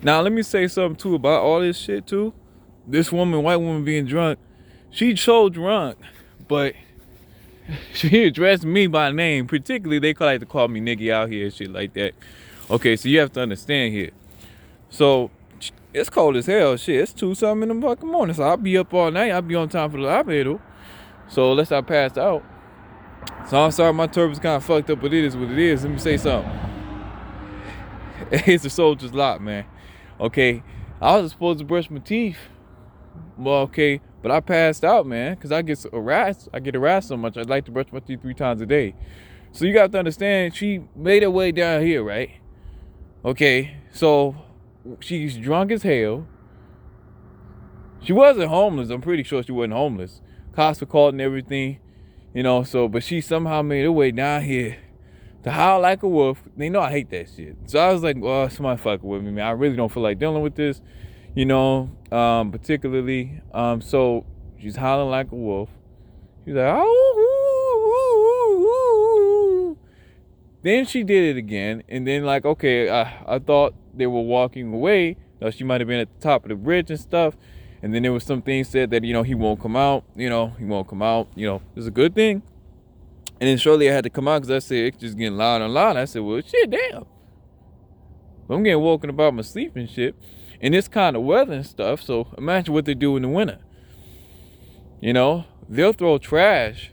Now let me say something too about all this shit too. This woman, white woman being drunk, she so drunk, but she addressed me by name. Particularly, they like to call me nigga out here and shit like that. Okay, so you have to understand here. So it's cold as hell. Shit, it's 2 something in the fucking morning. So I'll be up all night. I'll be on time for the hospital. So unless I passed out. So I'm sorry, my turbin's kind of fucked up, but it is what it is. Let me say something. It's a soldier's lot, man. Okay, I was supposed to brush my teeth. Well, okay, but I passed out, man, because I get harassed so much. I'd like to brush my teeth 3 times a day. So you got to understand, she made her way down here, right? Okay, so she's drunk as hell. She wasn't homeless. I'm pretty sure she wasn't homeless. Cops were called and everything, so, but she somehow made her way down here to howl like a wolf. They know I hate that shit. So I was like, well, somebody fucking with me, man. I really don't feel like dealing with this, particularly. So she's howling like a wolf. She's like, oh. Then she did it again. And then like, okay, I thought they were walking away. She might have been at the top of the bridge and stuff. And then there was some things said that, he won't come out. He won't come out. It's a good thing. And then shortly I had to come out because I said, it's just getting louder and louder. I said, well, shit, damn. I'm getting woken about my sleep and shit. And this kind of weather and stuff. So imagine what they do in the winter. They'll throw trash.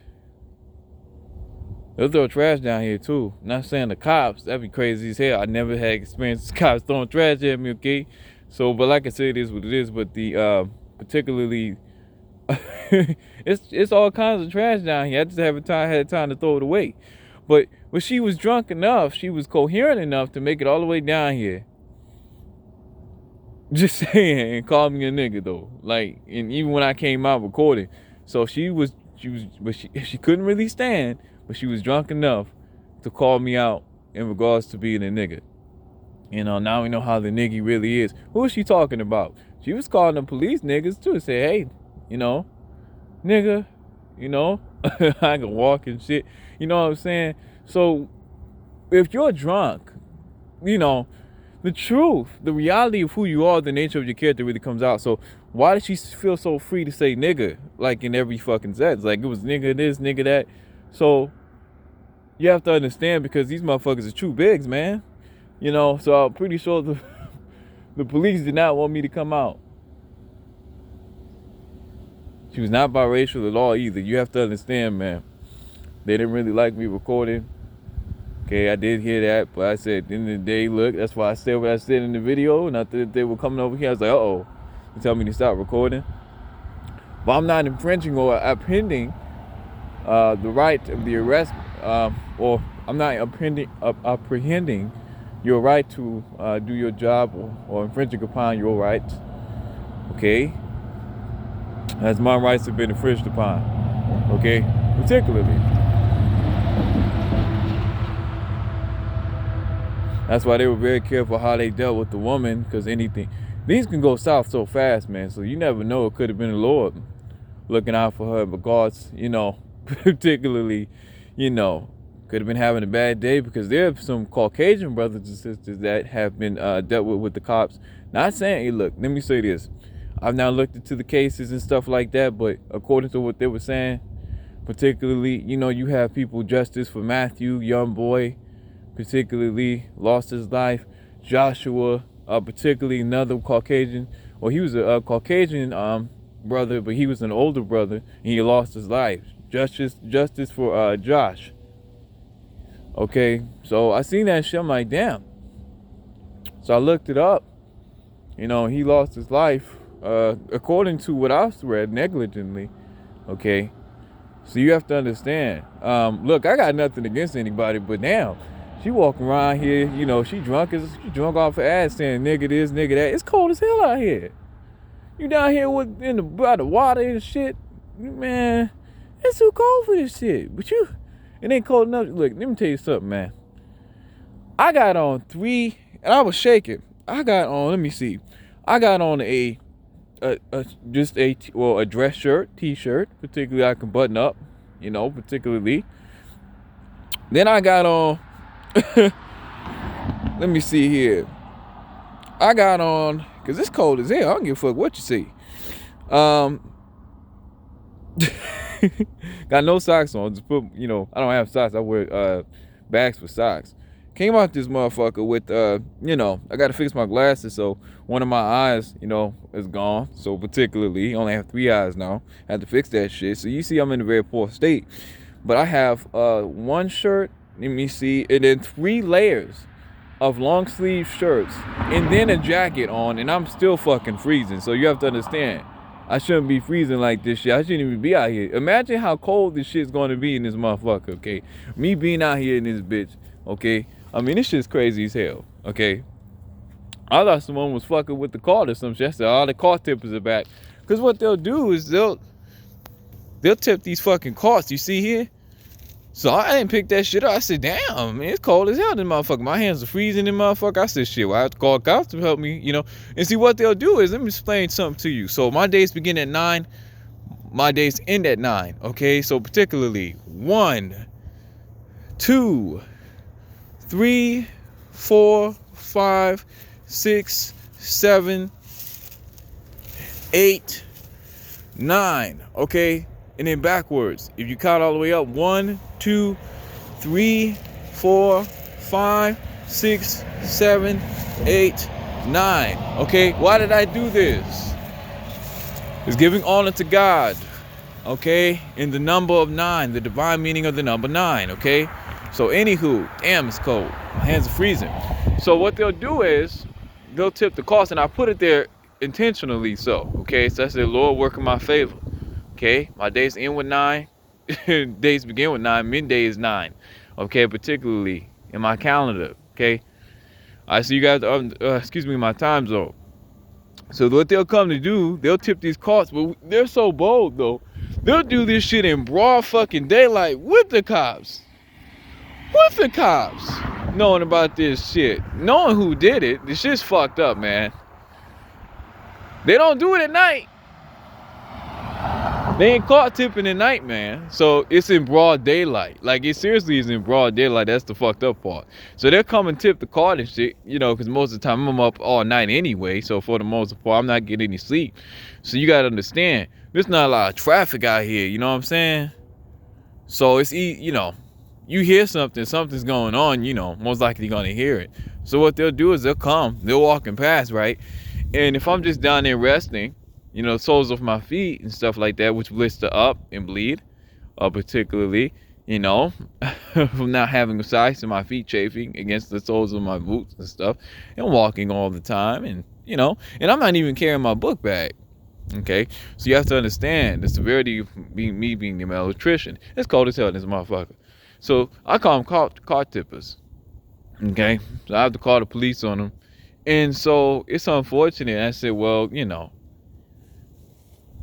They'll throw trash down here too. Not saying the cops, that'd be crazy as hell. I never had experience cops throwing trash at me, okay? So, but like I said, it is what it is. But the, particularly, it's all kinds of trash down here. I just haven't had time to throw it away. But she was drunk enough, she was coherent enough to make it all the way down here. Just saying, and call me a nigga though. Like, and even when I came out recording, so she couldn't really stand, but she was drunk enough to call me out in regards to being a nigga. Now we know how the nigga really is. Who is she talking about? She was calling the police niggas too. Say, hey, nigga, I can walk and shit. You know what I'm saying? So if you're drunk, the truth, the reality of who you are, the nature of your character really comes out. So why does she feel so free to say nigga, like in every fucking sense? Like it was nigga this, nigga that. So you have to understand, because these motherfuckers are true bigs, man. So I'm pretty sure the police did not want me to come out. She was not biracial at all either. You have to understand, man. They didn't really like me recording. Okay, I did hear that, but I said at the end of the day, look, that's why I said what I said in the video. And after they were coming over here, I was like, uh-oh. They tell me to stop recording. But I'm not infringing or apprehending the right of the arrest, or I'm not apprehending your right to do your job, or infringing upon your rights, okay? As my rights have been infringed upon, okay? Particularly. That's why they were very careful how they dealt with the woman, because these can go south so fast, man. So you never know, it could have been the Lord looking out for her in regards, particularly, could have been having a bad day, because there are some Caucasian brothers and sisters that have been dealt with the cops. Not saying, hey, look, let me say this. I've now looked into the cases and stuff like that, but according to what they were saying, particularly, you have people, justice for Matthew, young boy, particularly lost his life. Joshua, particularly another Caucasian, well, he was a Caucasian brother, but he was an older brother, and he lost his life. Justice for Josh. Okay, so I seen that shit, I'm like, damn. So I looked it up. He lost his life, according to what I've read, negligently. Okay, so you have to understand. Look, I got nothing against anybody, but damn, she walking around here, she drunk off her ass saying nigga this, nigga that. It's cold as hell out here. You down here by the water and shit, man. It's too cold for this shit. But it ain't cold enough. Look, let me tell you something, man. I got on 3, and I was shaking. I got on, let me see. I got on a dress shirt, t-shirt, particularly I can button up, particularly. Then I got on, let me see here. I got on, because it's cold as hell. I don't give a fuck what you see. Got no socks on. Just put, I don't have socks. I wear bags for socks. Came out this motherfucker with, I got to fix my glasses. So one of my eyes, is gone. So particularly, only have 3 eyes now. I had to fix that shit. So you see I'm in a very poor state. But I have one shirt, let me see, and then 3 layers of long sleeve shirts and then a jacket on, and I'm still fucking freezing. So you have to understand, I shouldn't be freezing like this shit. I shouldn't even be out here. Imagine how cold this shit's going to be in this motherfucker, okay? Me being out here in this bitch, okay? I mean, this shit's crazy as hell, okay? I thought someone was fucking with the cart or some shit. I said, all the cart tippers are back. Because what they'll do is they'll tip these fucking carts, you see here? So I didn't pick that shit up. I said, damn, man, it's cold as hell in this motherfucker. My hands are freezing in motherfucker. I said, shit, well, I have to call cops to help me, And see, what they'll do is, let me explain something to you. So my days begin at 9. My days end at 9, okay? So particularly 1, 2, 3, 4, 5, 6, 7, 8, 9, okay? And then backwards, if you count all the way up, 1, 2, 3, 4, 5, 6, 7, 8, 9. Okay, why did I do this? It's giving honor to God, okay, in the number of 9, the divine meaning of the number 9, okay? So anywho, damn, it's cold. My hands are freezing. So what they'll do is, they'll tip the cost, and I put it there intentionally so, okay? So I said, Lord, work in my favor. Okay, my days end with 9, days begin with 9, midday is 9, okay, particularly in my calendar, okay. I see you guys, my time zone. So what they'll come to do, they'll tip these carts, but they're so bold though. They'll do this shit in broad fucking daylight with the cops. Knowing about this shit, knowing who did it, this shit's fucked up, man. They don't do it at night. They ain't caught tipping at night, man. So it's in broad daylight. Like, it seriously is in broad daylight. That's the fucked up part. So they'll come and tip the card and shit, because most of the time I'm up all night anyway. So for the most part, I'm not getting any sleep. So you got to understand, there's not a lot of traffic out here. You know what I'm saying? So it's, you hear something's going on, most likely you're going to hear it. So what they'll do is they'll walking past, right? And if I'm just down there resting, soles of my feet and stuff like that, which blister up and bleed, particularly, from not having size and my feet chafing against the soles of my boots and stuff, and walking all the time, and and I'm not even carrying my book bag. Okay, so you have to understand the severity of me being the malnutrition. It's cold as hell in this motherfucker. So I call them car tippers. Okay, so I have to call the police on them, and so it's unfortunate. I said, well,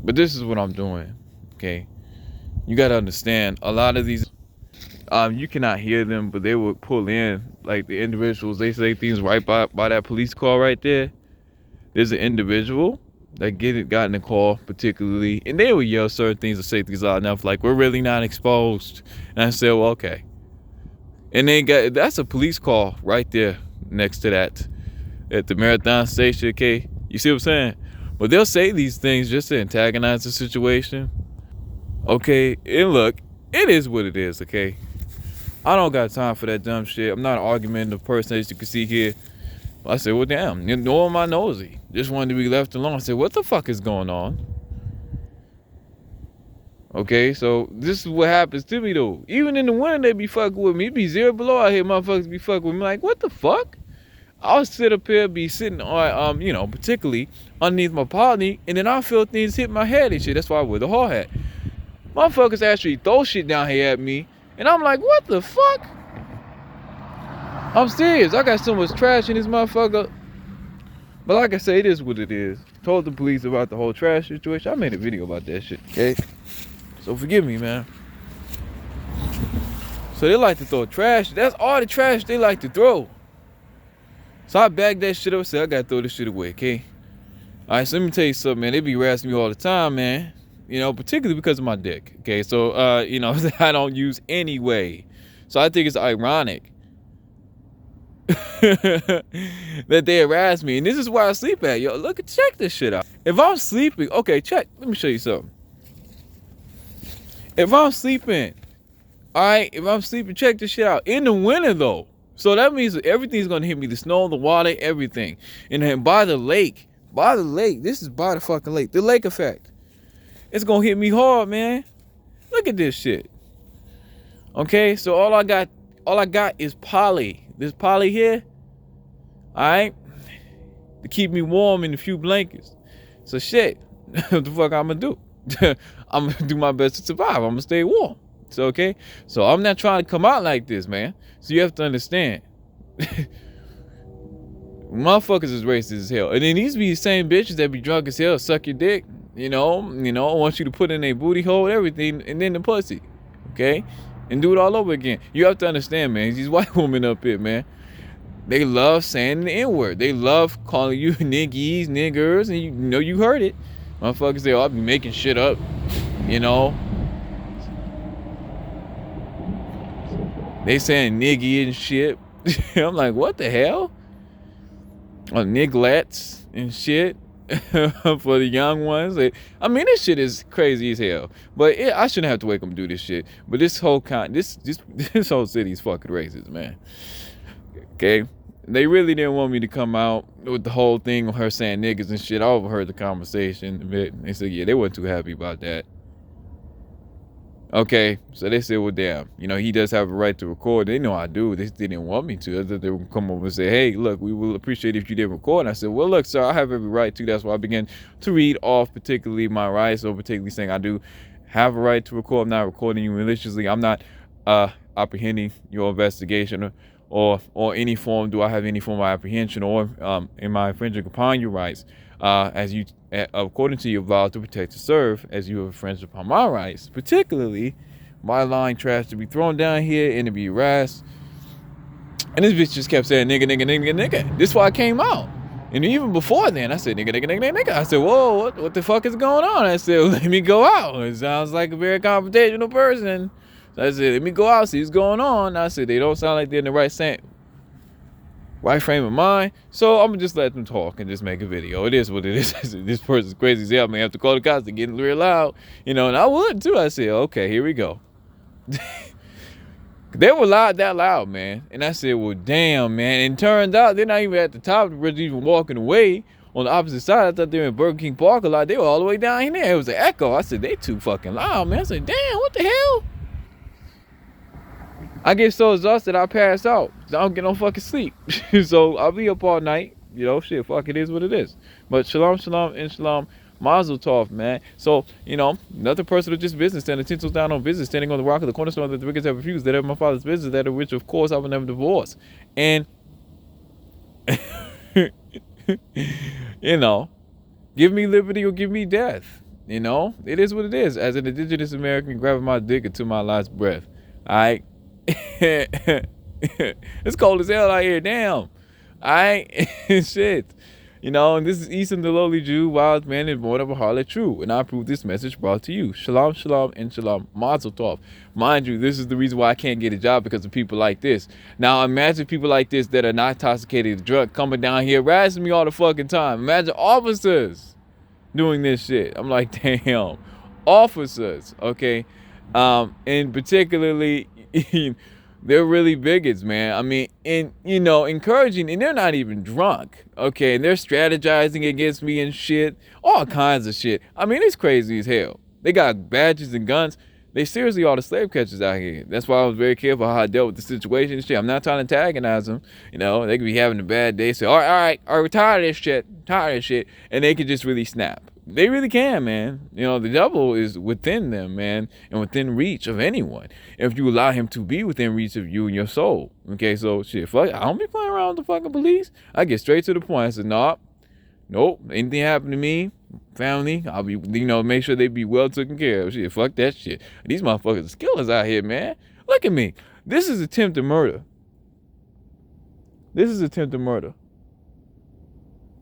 but this is what I'm doing, okay? You got to understand, a lot of these, you cannot hear them, but they would pull in, like the individuals, they say things right by that police car right there. There's an individual that got in the car particularly, and they would yell certain things or say things loud enough, like, we're really not exposed. And I said, well, okay. And that's a police car right there next to that, at the Marathon Station, okay? You see what I'm saying? But they'll say these things just to antagonize the situation. Okay, and look, it is what it is, okay? I don't got time for that dumb shit. I'm not an argumentative person, as you can see here. I said, well, damn, nor am I nosy. Just wanted to be left alone. I said, what the fuck is going on? Okay, so this is what happens to me, though. Even in the winter, they be fucking with me. It be 0 below out here, motherfuckers be fucking with me. Like, what the fuck? I'll sit up here, be sitting on, particularly underneath my potty, and then I feel things hit my head and shit. That's why I wear the hard hat. Motherfuckers actually throw shit down here at me, and I'm like, what the fuck? I'm serious. I got so much trash in this motherfucker. But like I say, it is what it is. Told the police about the whole trash situation. I made a video about that shit, okay? So forgive me, man. So they like to throw trash. That's all the trash they like to throw. So I bagged that shit up and said, I gotta throw this shit away, okay? Alright, so let me tell you something, man. They be harassing me all the time, man. Particularly because of my dick, okay? So, I don't use anyway. So I think it's ironic that they harass me. And this is where I sleep at. Yo, check this shit out. If I'm sleeping, okay, check. Let me show you something. If I'm sleeping, all right, if I'm sleeping, check this shit out. In the winter, though. So that means everything's going to hit me. The snow, the water, everything. And then by the lake, this is by the fucking lake. The lake effect. It's going to hit me hard, man. Look at this shit. Okay, so all I got is poly. This poly here, all right, to keep me warm in a few blankets. So shit, what the fuck I'm gonna do? I'm gonna do my best to survive. I'm gonna stay warm. So okay, so I'm not trying to come out like this, man. So you have to understand, motherfuckers is racist as hell. And then these be the same bitches that be drunk as hell, suck your dick, you know, want you to put in a booty hole, everything, and then the pussy, okay? And do it all over again. You have to understand, man, these white women up here, man, they love saying the N-word. They love calling you niggies, niggers, and you know you heard it. Motherfuckers, they all be making shit up, you know. They saying niggy and shit. I'm like, what the hell? Or nigglets and shit. For the young ones. I mean, this shit is crazy as hell. But I shouldn't have to wake up and do this shit. But this whole this whole city is fucking racist, man. Okay? They really didn't want me to come out with the whole thing of her saying niggas and shit. I overheard the conversation a bit. They said, yeah, they weren't too happy about that. Okay, so they said, well, damn, he does have a right to record. They know I do. They didn't want me to. I thought they would come over and say, hey, look, we will appreciate if you did record. And I said, well, look, sir, I have every right to. That's why I began to read off particularly my rights, or particularly saying I do have a right to record. I'm not recording you maliciously. I'm not apprehending your investigation or any form. Do I have any form of apprehension or am I infringing upon your rights as you according to your vow to protect and serve, as you have infringed upon my rights, particularly my line trash to be thrown down here and to be harassed. And this bitch just kept saying nigga, nigga, nigga, nigga. This is why I came out. And even before then, I said nigga, nigga, nigga, nigga, nigga. I said, whoa, what the fuck is going on? I said, let me go out. It sounds like a very confrontational person. So I said, let me go out, see what's going on. I said, they don't sound like they're in the right frame of mind, so I'm gonna just let them talk and just make a video. It is what it is. This person's crazy as hell. I may have to call the cops. They're getting real loud, and I would too. I said, okay, here we go. They were that loud, man. And I said, well, damn, man. And it turned out they're not even at the top. They're even walking away on the opposite side. I thought they were in Burger King parking lot. They were all the way down here. It was an echo. I said, they too fucking loud, man. I said, damn, what the hell? I get so exhausted I pass out. I don't get no fucking sleep. So I'll be up all night. Shit, fuck, it is what it is. But shalom, shalom, and shalom. Mazel tov, man. So, nothing personal, just business. Standing 10 toes down on business. Standing on the rock of the cornerstone that the wicked have refused. That ever my father's business. That of which, of course, I will never divorce. And, give me liberty or give me death. It is what it is. As an indigenous American, grabbing my dick into my last breath. All right. It's cold as hell out here. Damn. Alright. Shit. And this is Easton the lowly Jew, wild man, and born of a harlot true. And I approve this message brought to you. Shalom, shalom, and shalom. Mazel tov. Mind you, this is the reason why I can't get a job, because of people like this. Now imagine people like this that are not intoxicated, drunk, coming down here harassing me all the fucking time. Imagine officers doing this shit. I'm like, damn. Officers, okay? And particularly they're really bigots, man. I mean, and encouraging, and they're not even drunk, okay? And they're strategizing against me and shit, all kinds of shit. I mean, it's crazy as hell. They got badges and guns. They seriously are the slave catchers out here. That's why I was very careful how I dealt with the situation and shit. I'm not trying to antagonize them. They could be having a bad day, say, all right, we're tired of this shit, and they could just really snap. They really can, man. The devil is within them, man, and within reach of anyone, if you allow him to be within reach of you and your soul. Okay, so shit, fuck, I don't be playing around with the fucking police. I get straight to the point. I said, nope, anything happen to me, family, I'll be, make sure they be well taken care of. Shit, fuck that shit. These motherfuckers are killers out here, man. Look at me. This is attempted murder.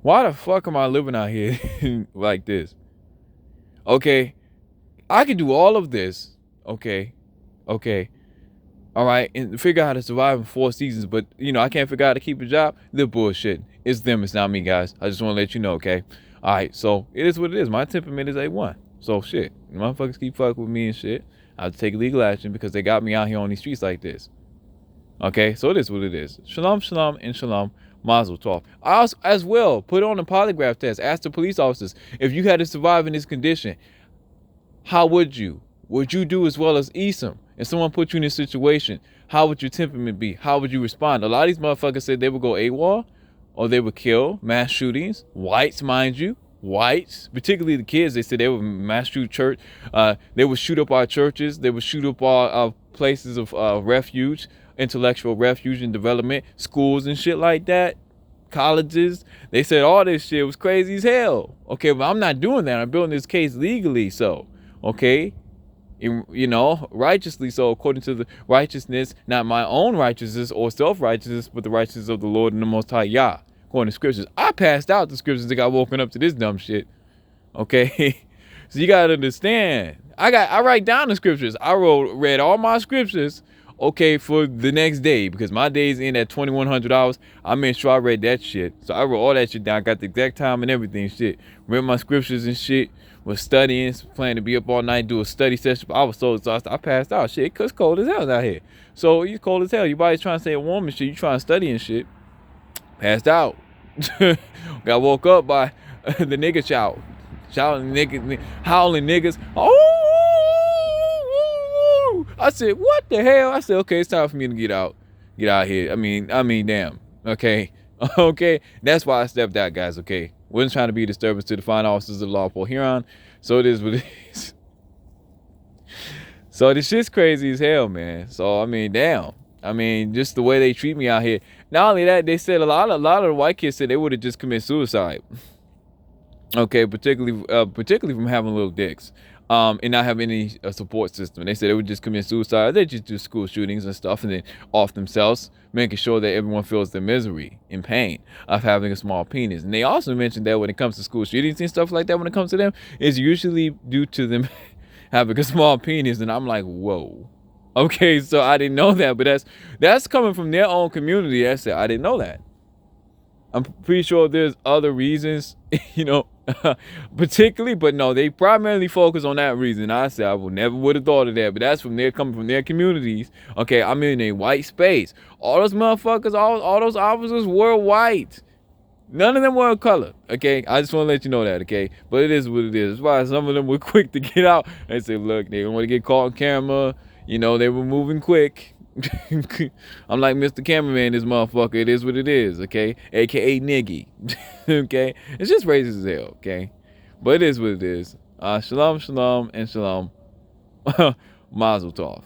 Why the fuck am I living out here like this? Okay, I can do all of this, okay, all right, and figure out how to survive in 4 seasons, but I can't figure out how to keep a job. They're bullshit. It's them, it's not me, guys. I just want to let you know, okay? All right, so it is what it is. My temperament is A1. So shit, motherfuckers keep fucking with me and shit. I have to take legal action because they got me out here on these streets like this. Okay, so it is what it is. Shalom, shalom, and shalom. Mazel tov. As well, put on a polygraph test. Ask the police officers, if you had to survive in this condition, how would you? Would you do as well as Esom? If someone put you in this situation, how would your temperament be? How would you respond? A lot of these motherfuckers said they would go AWOL or they would kill, mass shootings. Whites, mind you. Whites, particularly the kids, they said they would mass shoot church. They would shoot up our churches. They would shoot up our places of refuge, intellectual refuge and development, schools and shit like that, colleges. They said all this shit was crazy as hell. Okay, but I'm not doing that. I'm building this case legally, so okay, righteously so, according to the righteousness, not my own righteousness or self-righteousness, but the righteousness of the Lord and the Most High Yah. According to scriptures. I passed out the scriptures and got woken up to this dumb shit. Okay? So you gotta understand. I write down the scriptures. I read all my scriptures, okay, for the next day, because my days end at 2100 hours. I made sure I read that shit. So I wrote all that shit down. I got the exact time and everything, shit. Read my scriptures and shit. Was studying, planning to be up all night, do a study session. I was so exhausted, I passed out. Shit, cause cold as hell out here. So it's cold as hell. Your body's trying to stay warm and shit. You trying to study and shit. Passed out. Got woke up by the nigga shouting niggas, howling niggas. Oh! I said, what the hell? I said, okay, it's time for me to get out here. I mean, damn. Okay. Okay. That's why I stepped out, guys. Okay. Wasn't trying to be a disturbance to the fine officers of the law of Port Huron. So it is what it is. So this shit's crazy as hell, man. So damn. Just the way they treat me out here. Not only that, they said a lot of the white kids said they would have just committed suicide. Okay, particularly from having little dicks, and not having any support system. They said they would just commit suicide. They just do school shootings and stuff, and then off themselves, making sure that everyone feels the misery and pain of having a small penis. And they also mentioned that when it comes to school shootings and stuff like that, when it comes to them, it's usually due to them having a small penis. And I'm like, whoa. Okay, so I didn't know that, but that's coming from their own community. I said I didn't know that. I'm pretty sure there's other reasons, particularly, but no, they primarily focus on that reason. I said I would have thought of that, but that's coming from their communities. Okay, I'm in a white space. All those motherfuckers, all those officers were white. None of them were in color. Okay, I just want to let you know that. Okay, but it is what it is. That's why some of them were quick to get out and say, look, they don't want to get caught on camera. They were moving quick. I'm like Mr. Cameraman, this motherfucker. It is what it is, okay? AKA Niggy. Okay? It's just racist as hell, okay? But it is what it is. Shalom, shalom, and shalom. Mazel tov.